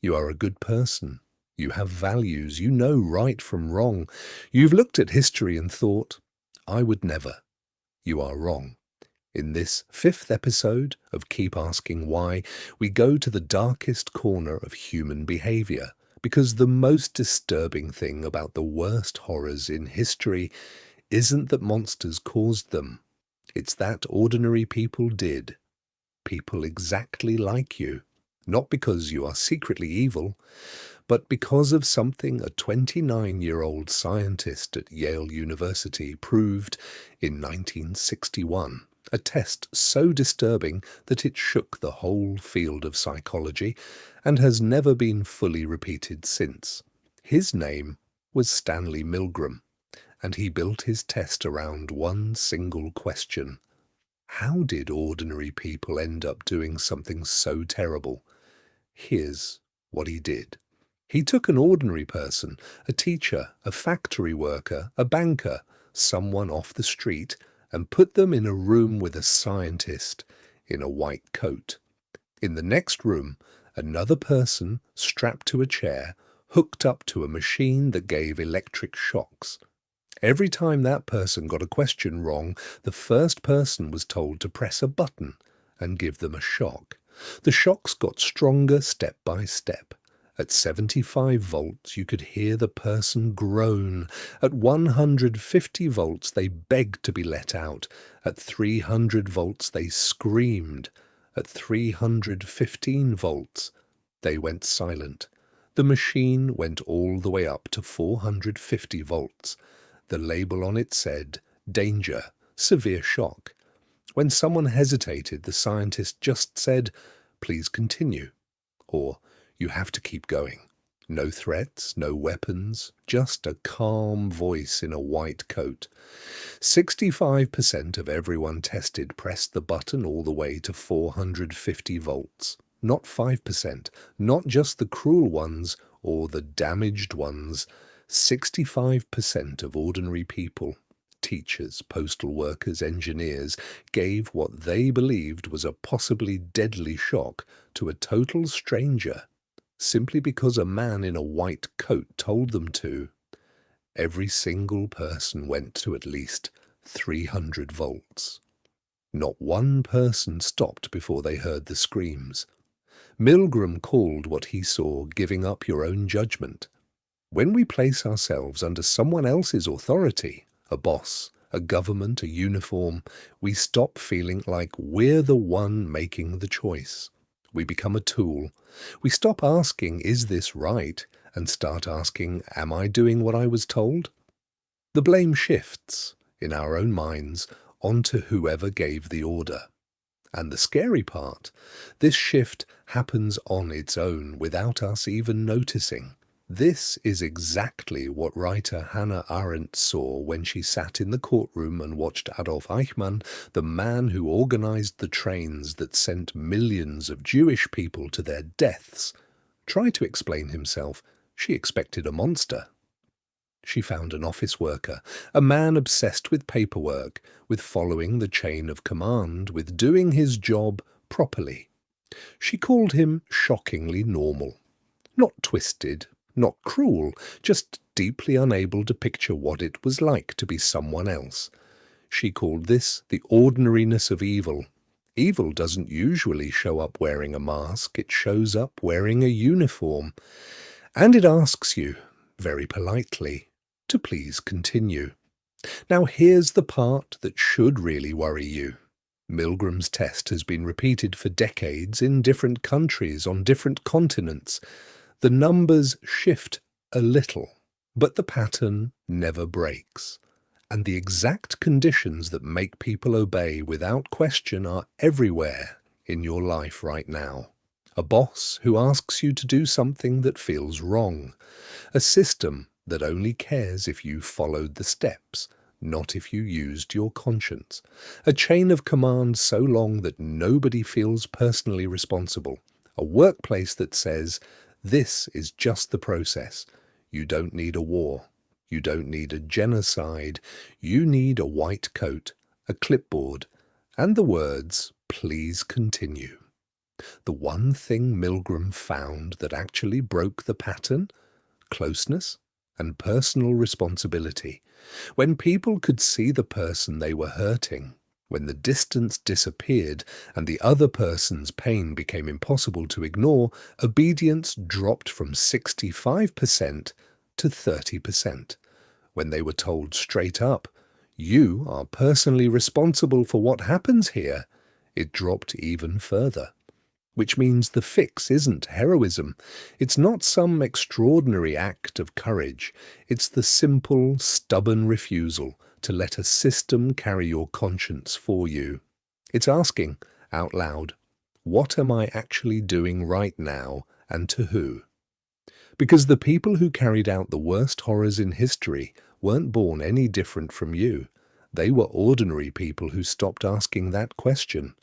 You are a good person. You have values. You know right from wrong. You've looked at history and thought, I would never. You are wrong. In this 5th episode of Keep Asking Why, we go to the darkest corner of human behavior, because the most disturbing thing about the worst horrors in history isn't that monsters caused them. It's that ordinary people did. People exactly like you. Not because you are secretly evil, but because of something a 29-year-old scientist at Yale University proved in 1961. A test so disturbing that it shook the whole field of psychology and has never been fully repeated since. His name was Stanley Milgram, and he built his test around one single question. How did ordinary people end up doing something so terrible? Here's what he did. He took an ordinary person, a teacher, a factory worker, a banker, someone off the street, and put them in a room with a scientist in a white coat. In the next room, another person, strapped to a chair, hooked up to a machine that gave electric shocks. Every time that person got a question wrong, the first person was told to press a button and give them a shock. The shocks got stronger step by step. At 75 volts, you could hear the person groan. At 150 volts, they begged to be let out. At 300 volts, they screamed. At 315 volts, they went silent. The machine went all the way up to 450 volts. The label on it said, "Danger, severe shock." When someone hesitated, the scientist just said, "Please continue," or "You have to keep going." No threats, no weapons, just a calm voice in a white coat. 65% of everyone tested pressed the button all the way to 450 volts. Not 5%, not just the cruel ones or the damaged ones. 65% of ordinary people, teachers, postal workers, engineers, gave what they believed was a possibly deadly shock to a total stranger, simply because a man in a white coat told them to. Every single person went to at least 300 volts. Not one person stopped before they heard the screams. Milgram called what he saw giving up your own judgment. When we place ourselves under someone else's authority, a boss, a government, a uniform, we stop feeling like we're the one making the choice. We become a tool. We stop asking, "Is this right?" and start asking, "Am I doing what I was told?" The blame shifts, in our own minds, onto whoever gave the order. And the scary part, this shift happens on its own without us even noticing. This is exactly what writer Hannah Arendt saw when she sat in the courtroom and watched Adolf Eichmann, the man who organized the trains that sent millions of Jewish people to their deaths, try to explain himself. She expected a monster. She found an office worker, a man obsessed with paperwork, with following the chain of command, with doing his job properly. She called him shockingly normal. Not twisted, not cruel, just deeply unable to picture what it was like to be someone else. She called this the ordinariness of evil. Evil doesn't usually show up wearing a mask, it shows up wearing a uniform. And it asks you, very politely, to please continue. Now here's the part that should really worry you. Milgram's test has been repeated for decades in different countries on different continents. The numbers shift a little, but the pattern never breaks. And the exact conditions that make people obey without question are everywhere in your life right now. A boss who asks you to do something that feels wrong. A system that only cares if you followed the steps, not if you used your conscience. A chain of command so long that nobody feels personally responsible. A workplace that says, "This is just the process. You don't need a war. You don't need a genocide. You need a white coat, a clipboard, and the words, 'Please continue.'" The one thing Milgram found that actually broke the pattern? Closeness and personal responsibility. When people could see the person they were hurting, when the distance disappeared and the other person's pain became impossible to ignore, obedience dropped from 65% to 30%. When they were told straight up, "You are personally responsible for what happens here," it dropped even further. Which means the fix isn't heroism. It's not some extraordinary act of courage. It's the simple, stubborn refusal to let a system carry your conscience for you. It's asking, out loud, what am I actually doing right now, and to who? Because the people who carried out the worst horrors in history weren't born any different from you. They were ordinary people who stopped asking that question.